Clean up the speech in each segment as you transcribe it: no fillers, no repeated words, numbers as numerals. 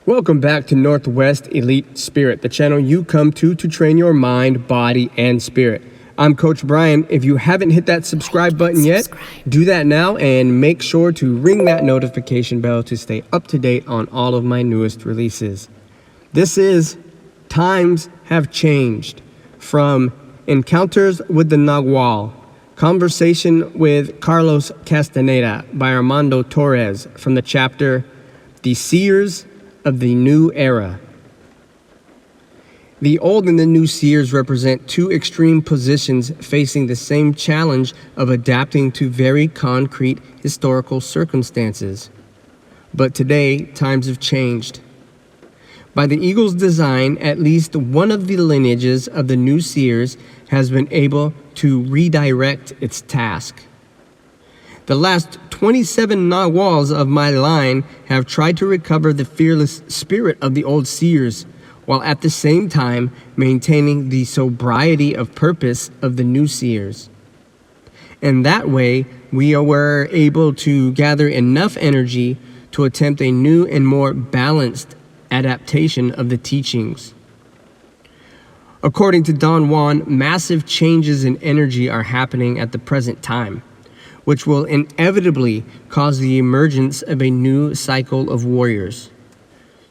Welcome back to Northwest Elite Spirit, the channel you come to train your mind, body, and spirit. I'm Coach Brian. If you haven't hit that subscribe button yet, do that now and make sure to ring that notification bell to stay up to date on all of my newest releases. This is Times Have Changed, from Encounters with the Nagual, Conversation with Carlos Castaneda by Armando Torres, from the chapter The Seers of the New Era. The old and the new seers represent two extreme positions facing the same challenge of adapting to very concrete historical circumstances. But today, times have changed. By the eagle's design, at least one of the lineages of the new seers has been able to redirect its task. The last 27 Naguals of my line have tried to recover the fearless spirit of the old seers, while at the same time maintaining the sobriety of purpose of the new seers. And that way, we were able to gather enough energy to attempt a new and more balanced adaptation of the teachings. According to Don Juan, massive changes in energy are happening at the present time, which will inevitably cause the emergence of a new cycle of warriors.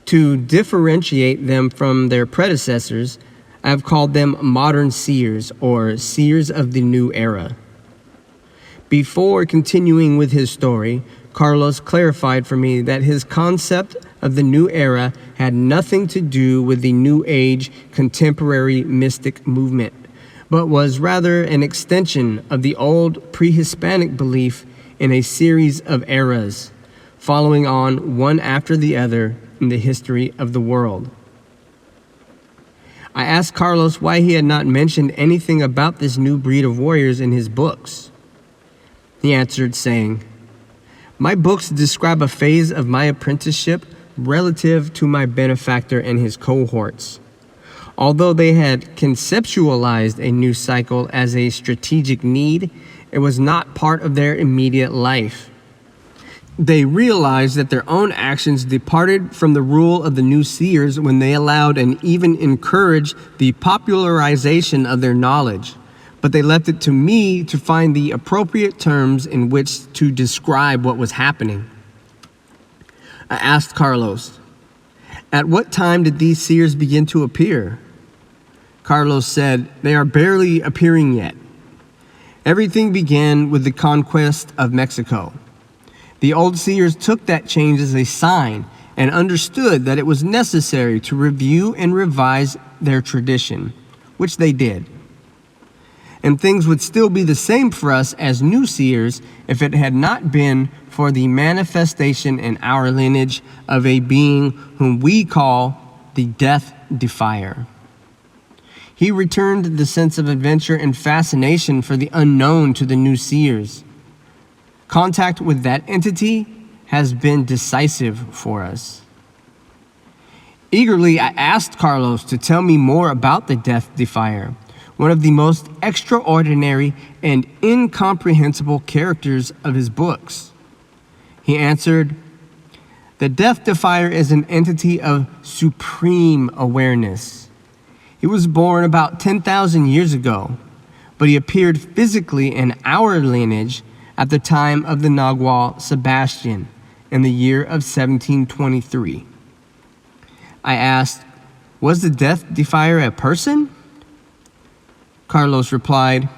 To differentiate them from their predecessors, I have called them modern seers, or seers of the new era. Before continuing with his story, Carlos clarified for me that his concept of the new era had nothing to do with the New Age contemporary mystic movement, but was rather an extension of the old pre-Hispanic belief in a series of eras, following on one after the other in the history of the world. I asked Carlos why he had not mentioned anything about this new breed of warriors in his books. He answered saying, "My books describe a phase of my apprenticeship relative to my benefactor and his cohorts. Although they had conceptualized a new cycle as a strategic need, it was not part of their immediate life. They realized that their own actions departed from the rule of the new seers when they allowed and even encouraged the popularization of their knowledge, but they left it to me to find the appropriate terms in which to describe what was happening." I asked Carlos, "At what time did these seers begin to appear?" Carlos said, "They are barely appearing yet. Everything began with the conquest of Mexico. The old seers took that change as a sign and understood that it was necessary to review and revise their tradition, which they did. And things would still be the same for us as new seers if it had not been for the manifestation in our lineage of a being whom we call the Death Defier. He returned the sense of adventure and fascination for the unknown to the new seers. Contact with that entity has been decisive for us." Eagerly, I asked Carlos to tell me more about the Death Defier, one of the most extraordinary and incomprehensible characters of his books. He answered, "The Death Defier is an entity of supreme awareness. He was born about 10,000 years ago, but he appeared physically in our lineage at the time of the Nagual Sebastian in the year of 1723. I asked, "Was the Death Defier a person?" Carlos replied,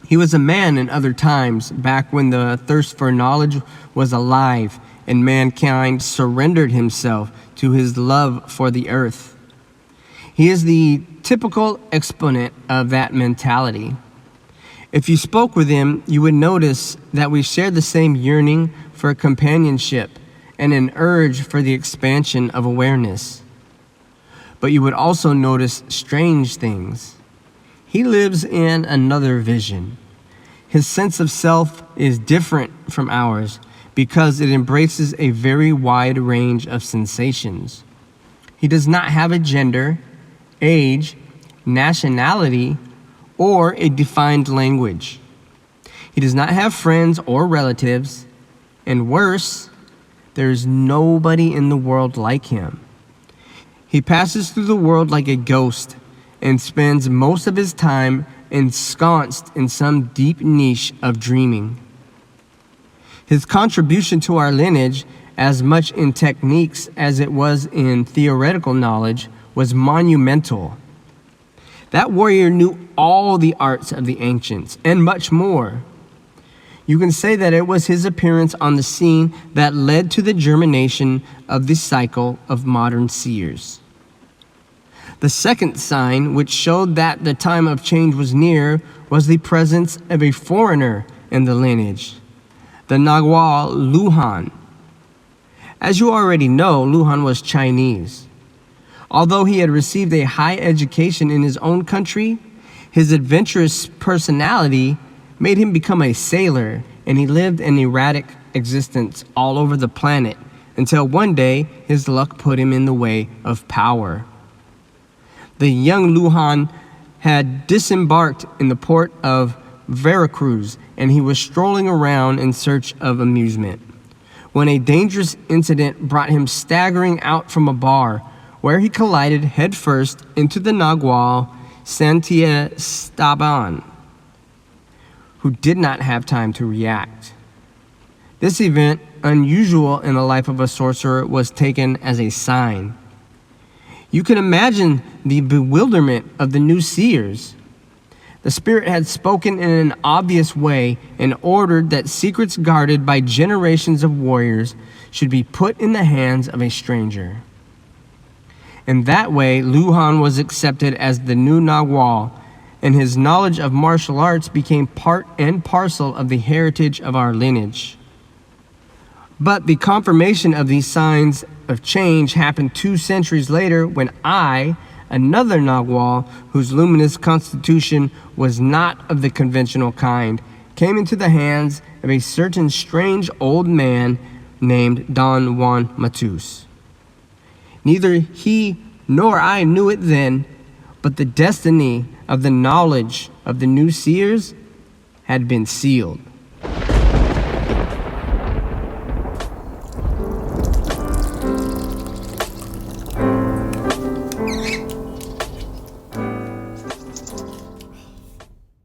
"He was a man in other times, back when the thirst for knowledge was alive and mankind surrendered himself to his love for the earth. He is the typical exponent of that mentality. If you spoke with him, you would notice that we share the same yearning for companionship and an urge for the expansion of awareness. But you would also notice strange things. He lives in another vision. His sense of self is different from ours because it embraces a very wide range of sensations. He does not have a gender, age, nationality, or a defined language. He does not have friends or relatives, and worse, there is nobody in the world like him. He passes through the world like a ghost and spends most of his time ensconced in some deep niche of dreaming. His contribution to our lineage, as much in techniques as it was in theoretical knowledge, was monumental. That warrior knew all the arts of the ancients and much more. You can say that it was his appearance on the scene that led to the germination of the cycle of modern seers. The second sign, which showed that the time of change was near, was the presence of a foreigner in the lineage, the Nagal Luhan. As you already know, Luhan was Chinese. Although he had received a high education in his own country, his adventurous personality made him become a sailor, and he lived an erratic existence all over the planet until one day his luck put him in the way of power. The young Luhan had disembarked in the port of Veracruz, and he was strolling around in search of amusement when a dangerous incident brought him staggering out from a bar, where he collided headfirst into the Nagual Castaneda, who did not have time to react. This event, unusual in the life of a sorcerer, was taken as a sign. You can imagine the bewilderment of the new seers. The spirit had spoken in an obvious way and ordered that secrets guarded by generations of warriors should be put in the hands of a stranger. In that way, Luhan was accepted as the new Nagual, and his knowledge of martial arts became part and parcel of the heritage of our lineage. But the confirmation of these signs of change happened 2 centuries later when I, another Nagual, whose luminous constitution was not of the conventional kind, came into the hands of a certain strange old man named Don Juan. Neither he nor I knew it then, but the destiny of the knowledge of the new seers had been sealed.